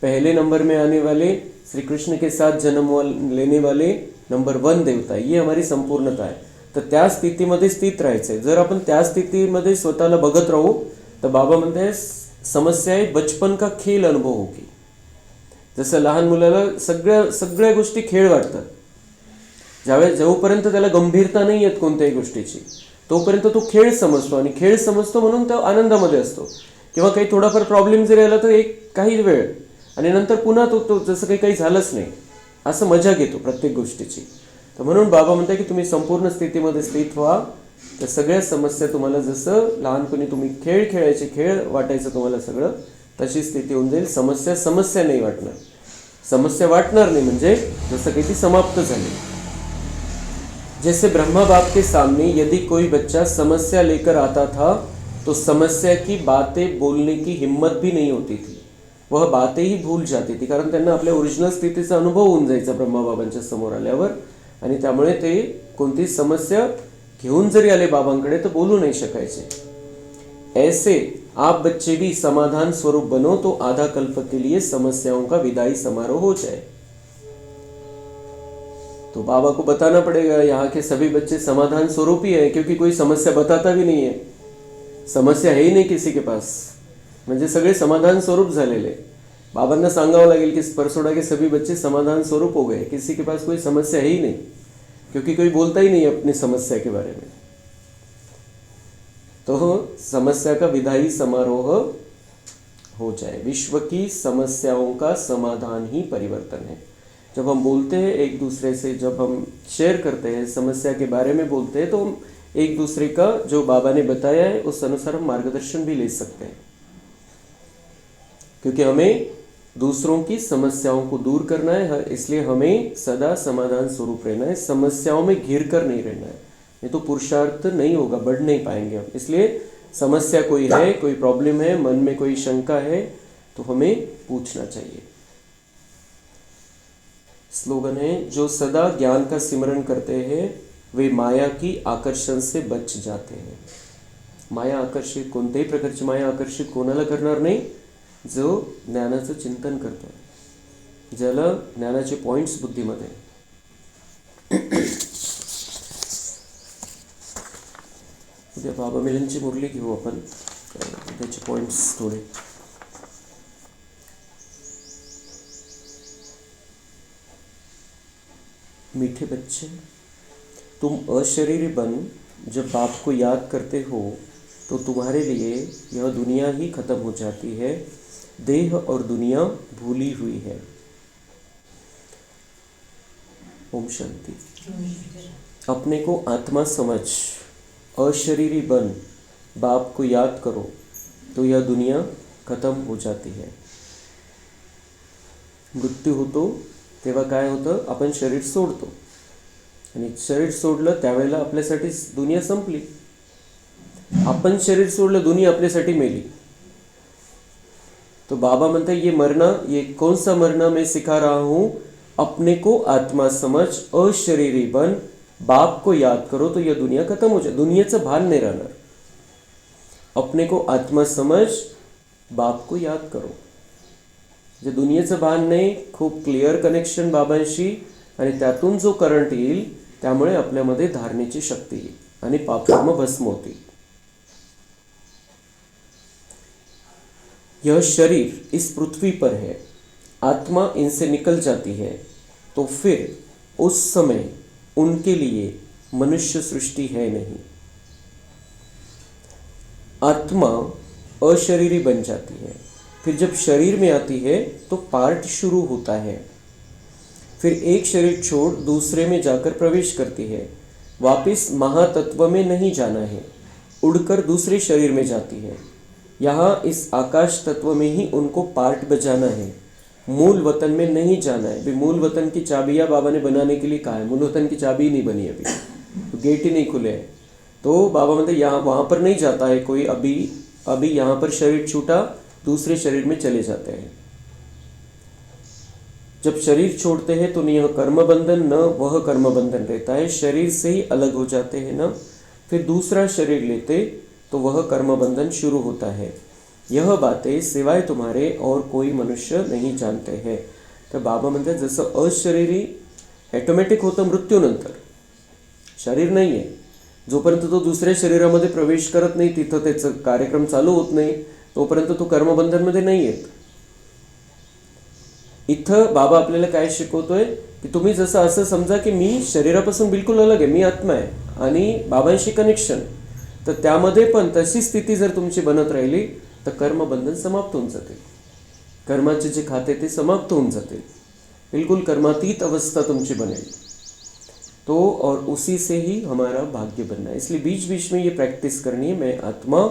पहले नंबर में आने वाले, श्री कृष्ण के साथ जन्म लेने वाले नंबर 1 देवता आहे, ये हमारी संपूर्णता आहे. तर त्या स्थितीमध्ये स्थित राहायचं आहे. जर आपण त्या स्थितीमध्ये स्वतःला बघत राहू तर बाबा म्हणते समस्या आहे बचपन का खेल अनुभव होगी. जसं लहान मुलाला सगळ्या गोष्टी खेळ वाटतात, ज्यावेळेस जोपर्यंत त्याला गंभीरता नाही येत कोणत्याही गोष्टीची, तोपर्यंत तो खेळ समजतो, आणि खेळ समजतो म्हणून तो आनंदामध्ये असतो. किंवा काही थोडाफार प्रॉब्लेम जरी आला तर एक काही वेळ, आणि नंतर पुन्हा तो जसं काही झालंच नाही असं मजा घेतो प्रत्येक गोष्टीची. तर म्हणून बाबा म्हणतात की तुम्ही संपूर्ण स्थितीमध्ये स्थित व्हा, तर सगळ्या समस्या तुम्हाला, जसं लहानपणी तुम्ही खेळ खेळायचे, खेळ वाटायचं तुम्हाला सगळं, तशी स्थिती होऊन जाईल. समस्या नाही वाटणार, समस्या वाटणार नाही, म्हणजे जसं काही ती समाप्त झाली. जैसे ब्रह्मा बाप के सामने यदि कोई बच्चा समस्या लेकर आता था तो समस्या की बातें बोलने की हिम्मत भी नहीं होती थी. वह बातें ही भूल जाती थी, कारण त्यांना आपल्या ओरिजिनल स्थितीचा अनुभव होऊन जायचा ब्रह्माबाबांच्या समोर आल्यावर, आणि त्यामुळे ते कोणतीच समस्या घेऊन जरी आले बाबांकडे तर बोलू नाही शकायचे. ऐसे आप बच्चे भी समाधान स्वरूप बनो तो आधा कल्प के लिए समस्याओं का विदाई समारोह हो जाए. तो बाबा को बताना पड़ेगा यहाँ के सभी बच्चे समाधान स्वरूप ही है, क्योंकि कोई समस्या बताता भी नहीं है, समस्या है ही नहीं किसी के पास, म्हणजे सगळे समाधान स्वरूप झालेले. बाबांना सांगावं लागेल कि परसोड़ा के सभी बच्चे समाधान स्वरूप हो गए, किसी के पास कोई समस्या है ही नहीं, क्योंकि कोई बोलता ही नहीं अपनी समस्या के बारे में. तो समस्या का विदाई समारोह हो जाए. विश्व की समस्याओं का समाधान ही परिवर्तन है. जब हम बोलते हैं एक दूसरे से, जब हम शेयर करते हैं, समस्या के बारे में बोलते हैं, तो हम एक दूसरे का जो बाबा ने बताया है उस अनुसार हम मार्गदर्शन भी ले सकते हैं, क्योंकि हमें दूसरों की समस्याओं को दूर करना है. इसलिए हमें सदा समाधान स्वरूप रहना है, समस्याओं में घिर कर नहीं रहना है, नहीं तो पुरुषार्थ नहीं होगा, बढ़ नहीं पाएंगे हम. इसलिए समस्या कोई है, कोई प्रॉब्लम है, मन में कोई शंका है, तो हमें पूछना चाहिए. स्लोगन है, जो सदा ज्ञान का सिमरन करते हैं वे माया की आकर्षण से बच जाते हैं. माया आकर्षित, कोणत्याही प्रकारची माया आकर्षित कोणाला करणार नाही, जो ज्ञानाचं चिंतन करतो, ज्याला ज्ञानाचे पॉइंट्स बुद्धीमध्ये. उद्या बाबा मिलनची मुरली घेऊ आपण, त्याचे पॉइंट्स थोडे. मीठे बच्चे, तुम अशरीरी बन जब बाप को याद करते हो तो तुम्हारे लिए यह दुनिया ही खत्म हो जाती है, देह और दुनिया भूली हुई है. ओम शांति. अपने को आत्मा समझ, अशरीरी बन, बाप को याद करो तो यह दुनिया खत्म हो जाती है. मृत्यू होतो तेव्हा काय होतं, आपण शरीर सोडतो, आणि शरीर सोडलं त्यावेळेला आपल्यासाठी दुनिया संपली. आपण शरीर सोडलं, दुनिया आपल्यासाठी मेली. तो बाबा म्हणते ये मरना, ये कौन सा मरना मैं सिखा रहा हूं, अपने को आत्मा समझ, अशरीरी बन, बाप को याद करो तो यह दुनिया खत्म हो जाए. दुनियाचं भान नाही राहणार. अपने को आत्मा समझ, बाप को याद करो. जे दुनियेचं भान नाही, खूप क्लिअर कनेक्शन बाबांशी, आणि त्यातून जो करंट येईल त्यामुळे आपल्यामध्ये धारणेची शक्ती येईल आणि पापकर्म भस्म होतील. यह शरीर इस पृथ्वी पर है, आत्मा इनसे निकल जाती है तो फिर उस समय उनके लिए मनुष्य सृष्टि है नहीं. आत्मा अशरीरी बन जाती है, फिर जब शरीर में आती है तो पार्ट शुरू होता है, फिर एक शरीर छोड़ दूसरे में जाकर प्रवेश करती है. वापस महातत्व में नहीं जाना है, उड़कर दूसरे शरीर में जाती है. यहाँ इस आकाश तत्व में ही उनको पार्ट बजाना है, मूल वतन में नहीं जाना है. भी मूल वतन की चाबियाँ बाबा ने बनाने के लिए कहा है, मूल वतन की चाबी ही नहीं बनी अभी, तो गेट ही नहीं खुले हैं. तो बाबा मतलब यहाँ वहाँ पर नहीं जाता है कोई. अभी यहाँ पर शरीर छूटा, दूसरे शरीर में चले जाते हैं. जब शरीर छोड़ते हैं तो न यह कर्म बंधन न वह कर्म बंधन रहता है, शरीर से ही अलग हो जाते हैं ना, फिर दूसरा शरीर लेते तो वह कर्म बंधन शुरू होता है. यह बातें सिवाय तुम्हारे और कोई मनुष्य नहीं जानते हैं. तर बाबा म्हणतात जसं अशरीरी ऑटोमॅटिक होतं मृत्यूनंतर, शरीर नाही आहे, जोपर्यंत तो दुसऱ्या शरीरामध्ये प्रवेश करत नाही, तिथं त्याचं कार्यक्रम चालू होत नाही, तोपर्यंत तो कर्मबंधनमध्ये नाही येत. इथं बाबा आपल्याला काय शिकवतोय की तुम्ही जसं असं समजा की मी शरीरापासून बिलकुल अलग आहे, मी आत्मा आहे आणि बाबांशी कनेक्शन, तर त्यामध्ये पण तशी स्थिती जर तुमची बनत राहिली तर कर्मबंधन समाप्त होऊन जाते, कर्माचे जे खाते ते समाप्त होऊन जाते, बिल्कुल कर्मातीत अवस्था तुमची बनेल. तो और उसी से ही हमारा भाग्य बनना है. इसलिए बीच बीच में ये प्रैक्टिस करनी है, मैं आत्मा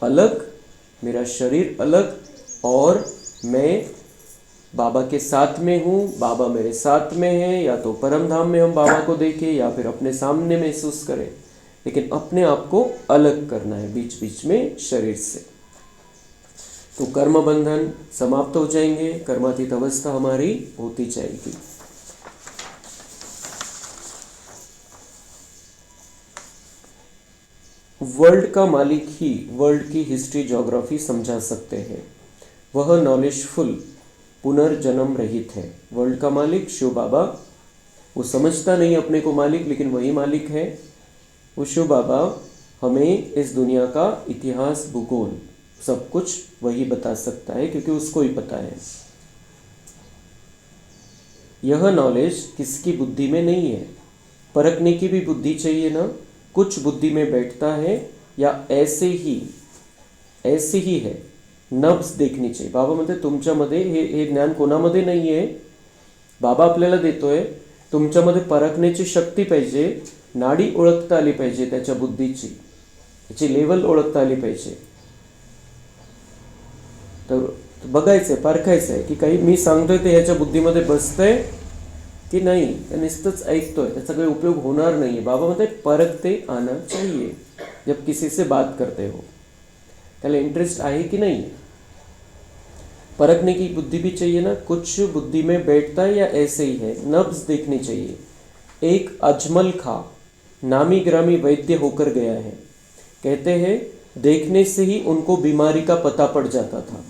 अलग, मेरा शरीर अलग, और मैं बाबा के साथ में हूँ, बाबा मेरे साथ में है, या तो परम धाम में हम बाबा को देखें या फिर अपने सामने महसूस करें, लेकिन अपने आप को अलग करना है बीच बीच में शरीर से. तो कर्म बंधन समाप्त हो जाएंगे, कर्मातीत अवस्था हमारी होती जाएगी। वर्ल्ड का मालिक ही वर्ल्ड की हिस्ट्री ज्योग्राफी समझा सकते हैं। वह नॉलेजफुल पुनर्जन्म रहित है। वर्ल्ड का मालिक शिव बाबा, वो समझता नहीं अपने को मालिक, लेकिन वही मालिक है। वो शिव बाबा हमें इस दुनिया का इतिहास, भूगोल सब कुछ वही बता सकता है, क्योंकि उसको ही पता है। यह नॉलेज किसकी बुद्धि में नहीं है। परखने की भी बुद्धि चाहिए ना। कुछ बुद्धि में बैठता है या ऐसे ही है। नब्ज देखनी चाहिए। बाबा म्हणते तुमच्यामध्ये हे ज्ञान कोणामध्ये नाही आहे, बाबा आपल्याला देतोय। तुमच्यामध्ये परखण्याची शक्ती पाहिजे, नाडी ओळखता आली पाहिजे, त्याच्या बुद्धीची, त्याची लेवल ओळखता आली पाहिजे। तर बघायचं आहे, परखायचं आहे की काही मी सांगतोय ते ह्याच्या बुद्धीमध्ये बसतंय की नाही, नुसतंच ऐकतोय, त्याचा काही उपयोग होणार नाही। बाबा म्हणते परखते आना चाहिए जब किसी से बात करते हो, त्याला इंटरेस्ट आहे की नहीं। परखने की बुद्धि भी चाहिए ना। कुछ बुद्धि में बैठता है या ऐसे ही है, नब्ज देखनी चाहिए। एक अजमल खां नामी ग्रामी वैद्य होकर गया है। कहते हैं देखने से ही उनको बीमारी का पता पड़ जाता था।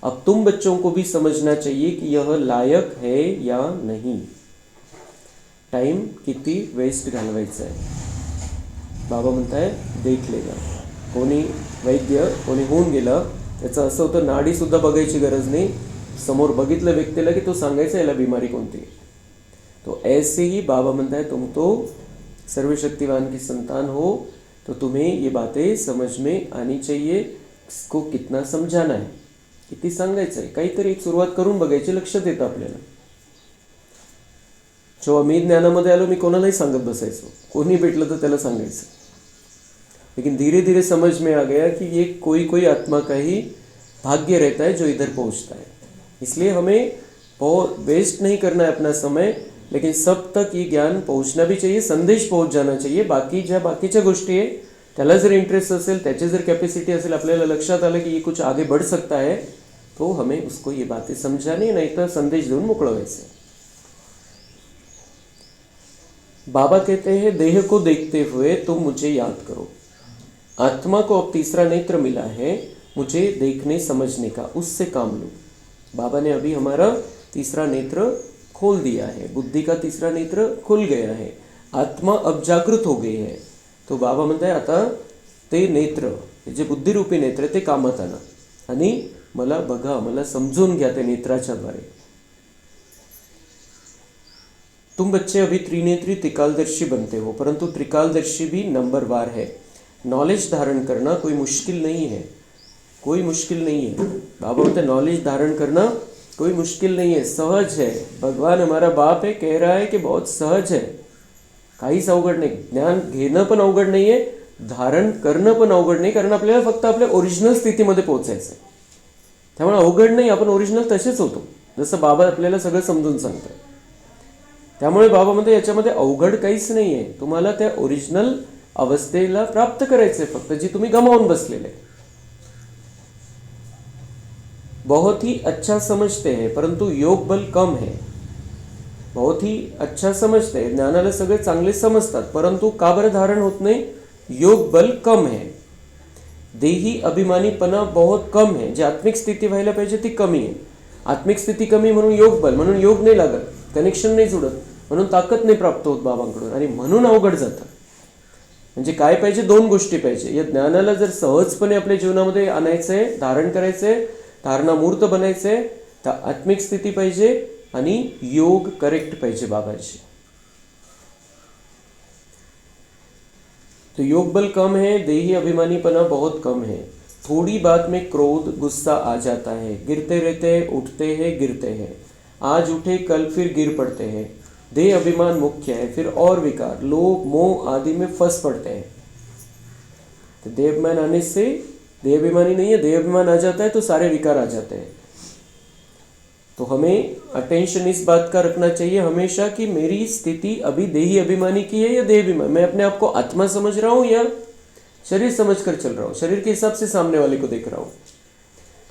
अब तुम बच्चों को भी समझना चाहिए कि यह लायक है या नहीं। टाइम किती वेस्ट घालवायचा आहे। बाबा म्हणताय देख लेगा। कोणी वैद्य कोणी होऊन गेलं, त्याचं असं होतं नाडीसुद्धा बघायची गरज नाही, समोर बघितलं व्यक्तीला की तो सांगायचा याला बिमारी कोणती। तो ऐसे ही बाबा म्हणता है तुम तो सर्वशक्तिवान की संतान हो, तो तुम्हें ये बातें समझ में आनी चाहिए। इसको कितना समझाना है, किती सांगायचं आहे, काहीतरी एक सुरुवात करून बघायची, लक्षात येतं आपल्याला। जेव्हा मी ज्ञानामध्ये आलो, मी कोणालाही सांगत बसायचो, कोणी भेटलं तर त्याला सांगायचं। लेकिन धीरे धीरे समझ में आ गया कि ये कोई आत्मा का ही भाग्य रहता है जो इधर पहुंचता है। इसलिए हमें बहुत वेस्ट नहीं करना है अपना समय, लेकिन सब तक ये ज्ञान पहुंचना भी चाहिए, संदेश पहुंच जाना चाहिए। बाकी ज्या बाकीच्या गोष्टी आहे त्याला जर इंटरेस्ट असेल, त्याची जर कॅपॅसिटी असेल, आपल्याला लक्षात आलं की ये कुछ आगे बढ़ सकता है, तो हमें उसको ये बातें समझानी, नहीं तो संदेश देऊन मोकळं व्हायचं। बाबा कहते हैं देह को देखते हुए तुम मुझे याद करो। आत्मा को अब तीसरा नेत्र मिला है, मुझे देखने समझने का, उससे काम लो। बाबा ने अभी हमारा तीसरा नेत्र खोल दिया है, बुद्धि का तीसरा नेत्र खुल गया है, आत्मा अब जागृत हो गई है। तो बाबा म्हणत आहे आता ते नेत्र, जे बुद्धिरूपी नेत्र ते कामात आणा आणि मला बघा, मला समजून घ्या ते नेत्राच्या द्वारे। तुम बच्चे अभी त्रिनेत्री त्रिकालदर्शी बनते हो, परंतु त्रिकालदर्शी भी नंबरवार है। नॉलेज धारण करना कोई मुश्किल नहीं है, कोई मुश्किल नहीं है। बाबा बोलते नॉलेज धारण करना कोई मुश्किल नहीं है, सहज है। भगवान हमारा बाप है, कह रहा है कि बहुत सहज है, काहीच अवघड नाही। ज्ञान घेणं पण अवघड नाही आहे, धारण करणं पण अवघड नाही, कारण आपल्याला फक्त आपल्या ओरिजिनल स्थितीमध्ये पोहोचायचं आहे। त्यामुळे अवघड नाही, आपण ओरिजिनल तसेच होतो, जसं बाबा आपल्याला सगळं समजून सांगतात। त्यामुळे बाबा म्हणते याच्यामध्ये अवघड काहीच नाही आहे, तुम्हाला त्या ओरिजिनल अवस्थेला प्राप्त करायचे, फक्त जी तुम्ही गमावून बसलेले। बहुत ही अच्छा समझते हैं परंतु योग बल कम है। बहुत ही अच्छा समझते हैं, ज्ञानाला सगळे चांगले समजतात, परंतु का बरं धारण होत नाही, योग बल कम है। देही अभिमानीपणा बहुत कम है, जी आत्मिक स्थिती व्हायला पाहिजे ती कमी आहे। आत्मिक स्थिती कमी म्हणून योग बल, म्हणून योग नाही लागत, कनेक्शन नाही जुळत, म्हणून ताकद नाही प्राप्त होत बाबांकडून, आणि म्हणून अवघड जातं। म्हणजे काय पाहिजे, दोन गोष्टी पाहिजे। या ज्ञानाला जर सहजपणे आपल्या जीवनामध्ये आणायचंय, धारण करायचंय, धारणा मूर्त बनायचंय, तर आत्मिक स्थिती पाहिजे आणि योग करेक्ट पाहिजे बाबाजी। तो योग बल कम है, देही अभिमानीपना बहुत कम है। थोड़ी बात में क्रोध गुस्सा आ जाता है, गिरते रहते हैं, उठते हैं, गिरते हैं, आज उठे कल फिर गिर पड़ते हैं। देह अभिमान मुख्य है, फिर और विकार लोभ मोह आदि में फंस पड़ते हैं। तो देह अभिमान आने से, देह अभिमानी नहीं है, देह अभिमान आ जाता है तो सारे विकार आ जाते हैं। तो हमें अटेंशन इस बात का रखना चाहिए हमेशा कि मेरी स्थिति अभी देही अभिमानी की है या देह अभिमान, मैं अपने आप को आत्मा समझ रहा हूँ या शरीर समझकर चल रहा हूँ, शरीर के हिसाब से सामने वाले को देख रहा हूँ।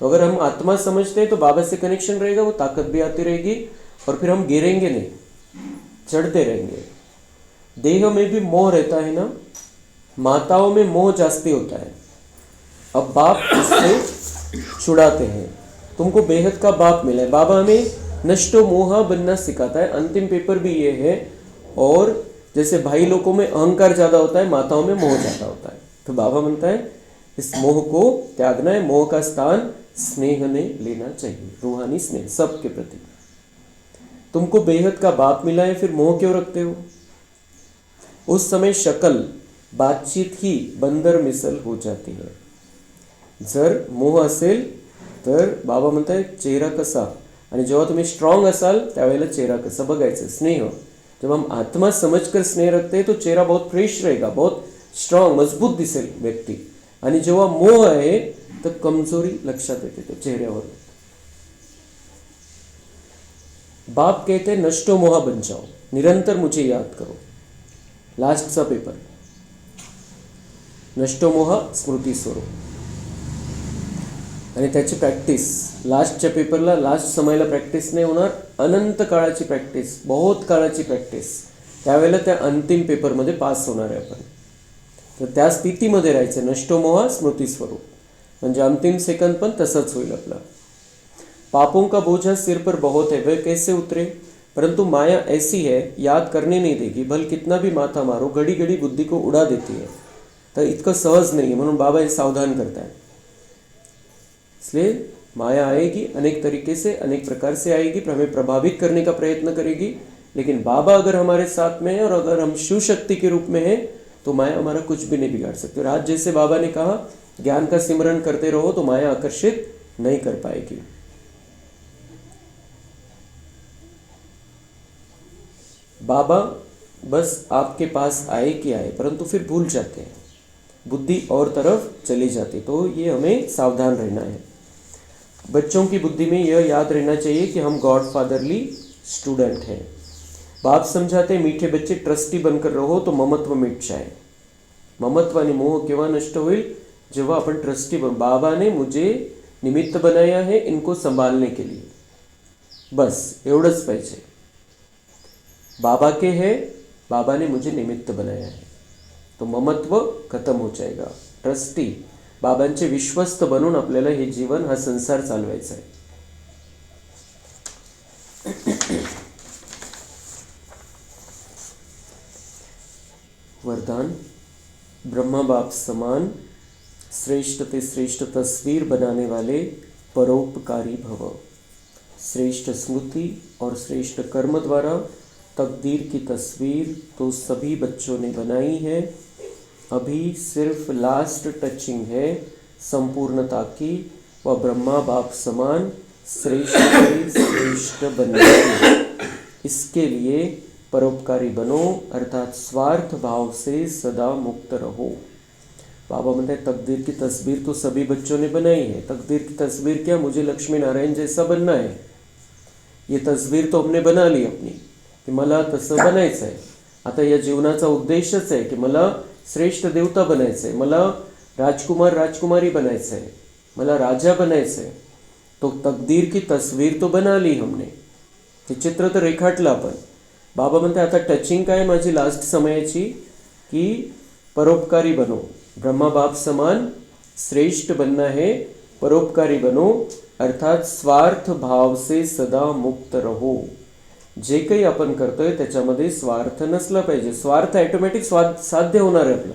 तो अगर हम आत्मा समझते हैं तो बाबा से कनेक्शन रहेगा, वो ताकत भी आती रहेगी और फिर हम गिरेंगे नहीं, चढ़ते रहेंगे। देह में भी मोह रहता है ना, माताओं में मोह जास्ती होता है। अब बाप उससे छुड़ाते हैं। तुमको बेहद का बाप मिला है। बाबा हमें नष्टो मोहा बनना सिखाता है। अंतिम पेपर भी ये है। और जैसे भाई लोगों में अहंकार ज़्यादा होता है, माताओं में मोह ज़्यादा होता है। तो बाबा म्हणता है इस मोह को त्यागना है। मोह का स्थान स्नेह ने लेना चाहिए, रूहानी स्नेह सबके प्रति। तुमको बेहद का बाप मिला है, फिर मोह क्यों रखते हो? उस समय शकल बातचीत ही बंदर मिसल हो जाती है। जर मोह असेल तर बाबा म्हणताय चेहरा कसा, आणि जेव्हा तुम्ही स्ट्रॉन्ग असाल त्यावेळेला चेहरा कसा बघायचं। स्नेह, जब हम आत्मा समझकर स्नेह रखते हैं तो चेहरा बहुत फ्रेश रहेगा, बहुत स्ट्रॉन्ग मजबूत दिसेल व्यक्ती। आणि जेव्हा मोह आहे तर कमजोरी लक्षात येते तो चेहऱ्यावर। बाप कहते हैं नष्टो मोहा बन जाओ, निरंतर मुझे याद करो। लास्टचा पेपर नष्टो मोहा स्मृती स्वरूप, आणि त्याची प्रॅक्टिस लास्टच्या पेपरला, लास्ट समयला प्रॅक्टिस नाही होणार, अनंत काळाची प्रॅक्टिस, बहुत काळाची प्रॅक्टिस। त्यावेळेला त्या अंतिम पेपरमध्ये पास होणार आहे आपण। तर त्या स्थितीमध्ये राहायचं, नष्टो मोहा स्मृती स्वरूप, म्हणजे अंतिम सेकंद पण तसंच होईल आपला। पापों का बोझा सिर पर बहुत है, वह कैसे उतरे? परंतु माया ऐसी है, याद करने नहीं देगी, भल कितना भी माथा मारो, घड़ी घड़ी बुद्धि को उड़ा देती है। तर इतकं सहज नाही है, म्हणून बाबा हे सावधान करता है। इसलिए माया आएगी, अनेक तरीके से, अनेक प्रकार से आएगी, हमें प्रभावित करने का प्रयत्न करेगी। लेकिन बाबा अगर हमारे साथ में है और अगर हम शिव शक्ति के रूप में हैं तो माया हमारा कुछ भी नहीं बिगाड़ सकती। और आज जैसे बाबा ने कहा ज्ञान का सिमरन करते रहो तो माया आकर्षित नहीं कर पाएगी। बाबा बस आपके पास आए कि आए, परंतु फिर भूल जाते हैं, बुद्धि और तरफ चली जाती। तो ये हमें सावधान रहना है। बच्चों की बुद्धि में यह याद रहना चाहिए कि हम गॉड फादरली स्टूडेंट हैं। बाप समझाते मीठे बच्चे ट्रस्टी बनकर रहो तो ममत्व मिट जाए। ममत्व आणि मोह केव्हा नष्ट होईल? जेव्हा आपण ट्रस्टी बन। बाबा ने मुझे निमित्त बनाया है इनको संभालने के लिए, बस एवढंच पाहिजे। बाबा के है, बाबा ने मुझे निमित्त बनाया है, तो ममत्व खत्म हो जाएगा। ट्रस्टी बाबांचे विश्वस्त बनून आपल्याला हे जीवन, हा संसार चालवायचा आहे। वरदान, ब्रह्मा बाप समान श्रेष्ठ ते श्रेष्ठ तस्वीर बनाने वाले परोपकारी भव। श्रेष्ठ स्मृति और श्रेष्ठ कर्म द्वारा तकदीर की तस्वीर तो सभी बच्चों ने बनाई है। अभी सिर्फ लास्ट टचिंग है संपूर्णता की, व ब्रह्मा बाप समान श्रेष्ठ से श्रेष्ठ बनने की। इसके लिए परोपकारी बनो, अर्थात स्वार्थ भाव से सदा मुक्त रहो। बाबा म्हणते तकदीर की तस्वीर तो सभी बच्चों ने बनाई है। तकदीर की तस्वीर क्या? मुझे लक्ष्मी नारायण जैसा बनना है। ये तस्वीर तो हमने बना ली अपनी की मला तसं बनायचं आहे। आता या जीवनाचा उद्देशच आहे की मला श्रेष्ठ देवता बनायचं आहे, मला राजकुमार राजकुमारी बनायचं आहे, मला राजा बनायचं आहे। तो तकदीर की तस्वीर तो बना ली हमने, ते चित्र तर रेखाटलं आपण। बाबा म्हणते आता टचिंग काय माझी लास्ट समयाची की परोपकारी बनो, ब्रह्मा बाप समान श्रेष्ठ बनना है, परोपकारी बनो, अर्थात स्वार्थ भाव से सदा मुक्त रहो। जे काही आपण करतोय त्याच्यामध्ये स्वार्थ नसला पाहिजे। स्वार्थ ऑटोमॅटिक साध्य होणार आहे आपला।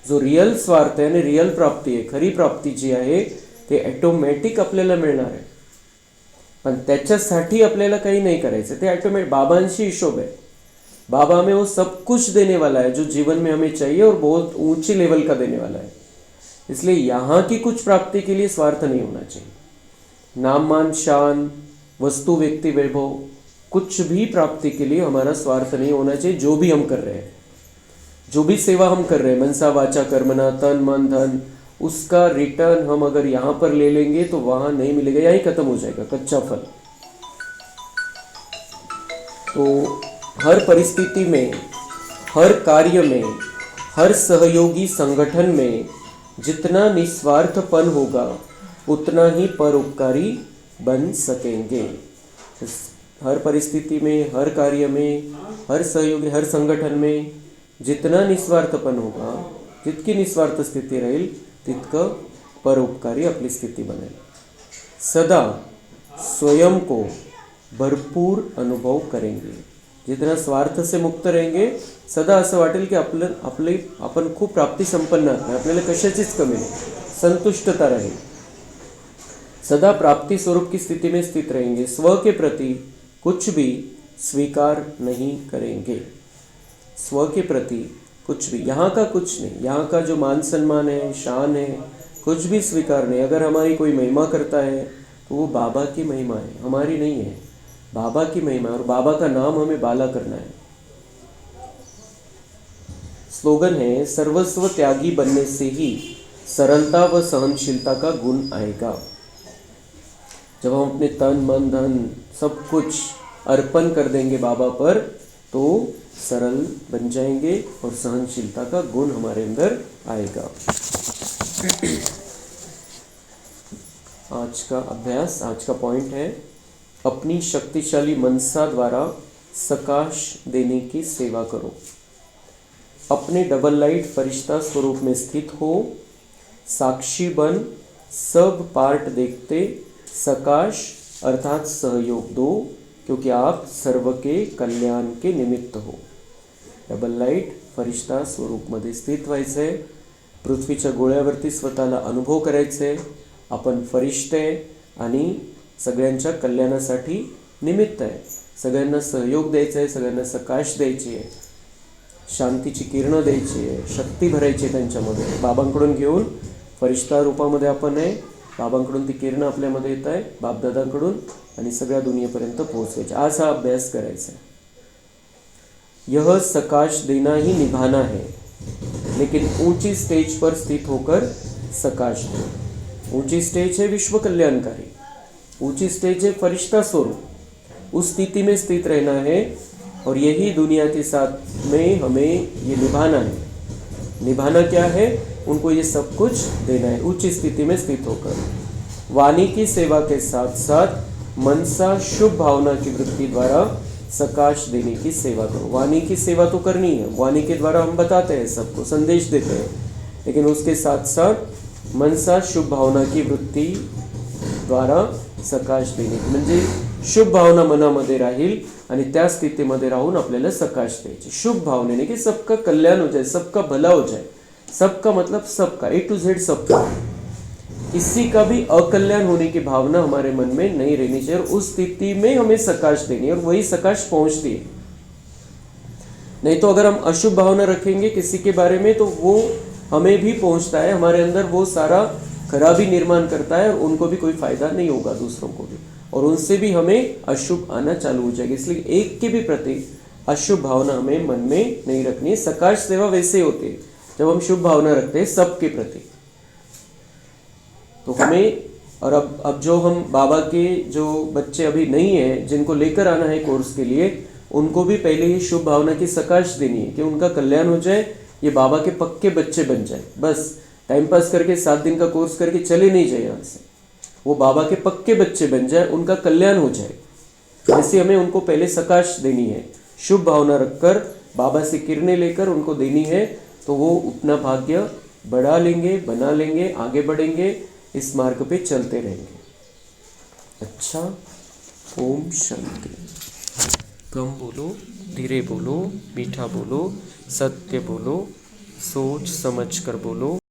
जो रियल स्वार्थ आहे आणि रियल प्राप्ती आहे, खरी प्राप्ती जी आहे ते ऑटोमॅटिक आपल्याला मिळणार आहे। पण त्याच्यासाठी आपल्याला काही नहीं करायचं, ते ऑटोमेटिक बाबांशी हिशोब है। बाबा हमें वो सब कुछ देने वाला है जो जीवन में हमें चाहिए और बहुत ऊंची लेवल का देने वाला है। इसलिए यहाँ की कुछ प्राप्ति के लिए स्वार्थ नहीं होना चाहिए। नाम मान शान वस्तु व्यक्ति वैभव कुछ भी प्राप्ति के लिए हमारा स्वार्थ नहीं होना चाहिए। जो भी हम कर रहे हैं, जो भी सेवा हम कर रहे हैं, मनसा वाचा कर्मणा, तन मन धन, उसका रिटर्न हम अगर यहाँ पर ले लेंगे तो वहाँ नहीं मिलेगा, यहीं खत्म हो जाएगा कच्चा फल। तो हर परिस्थिति में, हर कार्य में, हर सहयोगी संगठन में जितना निस्वार्थपन होगा उतना ही परोपकारी बन सकेंगे। हर परिस्थिति में, हर कार्य में, हर सहयोगी, हर संगठन में जितना निस्वार्थपण होगा, जितकी निस्वार्थ स्थिती राहील तितकं परोपकारी आपली स्थिती बनेल। सदा स्वयं को भरपूर अनुभव करेंगे। जितना स्वार्थ से मुक्त रहेंगे, सदा असं वाटेल की आपण खूप प्राप्ती संपन्न आहात, आपल्याला कशाचीच कमी नाही, संतुष्टता रहेगी। सदा प्राप्ति स्वरूप की स्थिति में स्थित रहेंगे। स्व के प्रति कुछ भी स्वीकार नहीं करेंगे। स्व के प्रति कुछ भी, यहाँ का कुछ नहीं, यहाँ का जो मान सम्मान है, शान है, कुछ भी स्वीकार नहीं। अगर हमारी कोई महिमा करता है तो वो बाबा की महिमा है, हमारी नहीं है, बाबा की महिमा। और बाबा का नाम हमें बाला करना है। स्लोगन है, सर्वस्व त्यागी बनने से ही सरलता व सहनशीलता का गुण आएगा। जब हम अपने तन मन धन सब कुछ अर्पण कर देंगे बाबा पर, तो सरल बन जाएंगे और सहनशीलता का गुण हमारे अंदर आएगा। आज का अभ्यास, आज का पॉइंट है, अपनी शक्तिशाली मनसा द्वारा सकाश देने की सेवा करो। अपने डबल लाइट फरिश्ता स्वरूप में स्थित हो, साक्षी बन सब पार्ट देखते सकाश अर्थात सहयोग दो, क्योंकि आप सर्व के कल्याण के निमित्त हो। डबल लाइट फरिश्ता स्वरूपमध्ये स्थित व्हायचं आहे। पृथ्वीच्या गोळ्यावरती स्वतःला अनुभव करायचे आहे, आपण फरिश्ते आणि सगळ्यांच्या कल्याणासाठी निमित्त आहे। सगळ्यांना सहयोग द्यायचा आहे, सगळ्यांना सकाश द्यायची आहे, शांतीची किरणं द्यायची आहे, शक्ती भरायची आहे त्यांच्यामध्ये। बाबांकडून घेऊन फरिश्ता रूपामध्ये आपण आहे, बाबांकडून ती किरणं आपल्यामध्ये येत आहे, बापदादांकडून, आणि सगळ्या दुनियेपर्यंत पोहोचवायची। आज हा अभ्यास करायचा है। यह सकाश देना ही निभाना है, लेकिन ऊंची स्टेज पर स्थित होकर सकाश दो। ऊंची स्टेज है विश्व कल्याणकारी, ऊंची स्टेज है फरिश्ता स्वरूप, उस स्थिति में स्थित रहना है और यही दुनिया के साथ में हमें ये निभाना है। निभाना क्या है? उनको ये सब कुछ देना है, उच्च स्थिति में स्थित होकर। वाणी की सेवा के साथ साथ मनसा शुभ भावना की वृत्ति द्वारा सकाश देने की सेवा करो। वाणी की सेवा तो करनी है, वाणी के द्वारा हम बताते हैं, सबको संदेश देते हैं, लेकिन उसके साथ साथ मनसा शुभ भावना की वृत्ति द्वारा सकाश देणे, म्हणजे शुभ भावना मनामध्ये राहील आणि त्या स्थितीमध्ये राहून आपल्याला सकाश द्यायची। शुभ भावनेने की सबका कल्याण हो जाए, सबका भला हो जाए। सबका मतलब सबका, A to Z सबका। किसी का भी अकल्याण होने की भावना हमारे मन में नहीं रहनी चाहिए, और उस स्थिति में हमें सकाश देनी है, और वही सकाश पहुंचती है। नहीं तो अगर हम अशुभ भावना रखेंगे किसी के बारे में, तो वो हमें भी पहुंचता है, हमारे अंदर वो सारा खराबी निर्माण करता है, और उनको भी कोई फायदा नहीं होगा, दूसरों को भी, और उनसे भी हमें अशुभ आना चालू हो जाएगा। इसलिए एक के भी प्रति अशुभ भावना हमें मन में नहीं रखनी। सकाश सेवा वैसे होती है जब हम शुभ भावना रखते हैं सबके प्रति। तो हमें, और अब जो हम बाबा के जो बच्चे अभी नहीं है, जिनको लेकर आना है कोर्स के लिए, उनको भी पहले ही शुभ भावना की सकाश देनी है कि उनका कल्याण हो जाए, ये बाबा के पक्के बच्चे बन जाए। बस टाइम पास करके 7 दिन का कोर्स करके चले नहीं जाए यहाँ से, वो बाबा के पक्के बच्चे बन जाए, उनका कल्याण हो जाए। ऐसे हमें उनको पहले सकाश देनी है, शुभ भावना रखकर बाबा से किरणें लेकर उनको देनी है, तो वो अपना भाग्य बढ़ा लेंगे, बना लेंगे, आगे बढ़ेंगे, इस मार्ग पे चलते रहेंगे। अच्छा, ओम शांति। कम बोलो, धीरे बोलो, मीठा बोलो, सत्य बोलो, सोच समझ कर बोलो।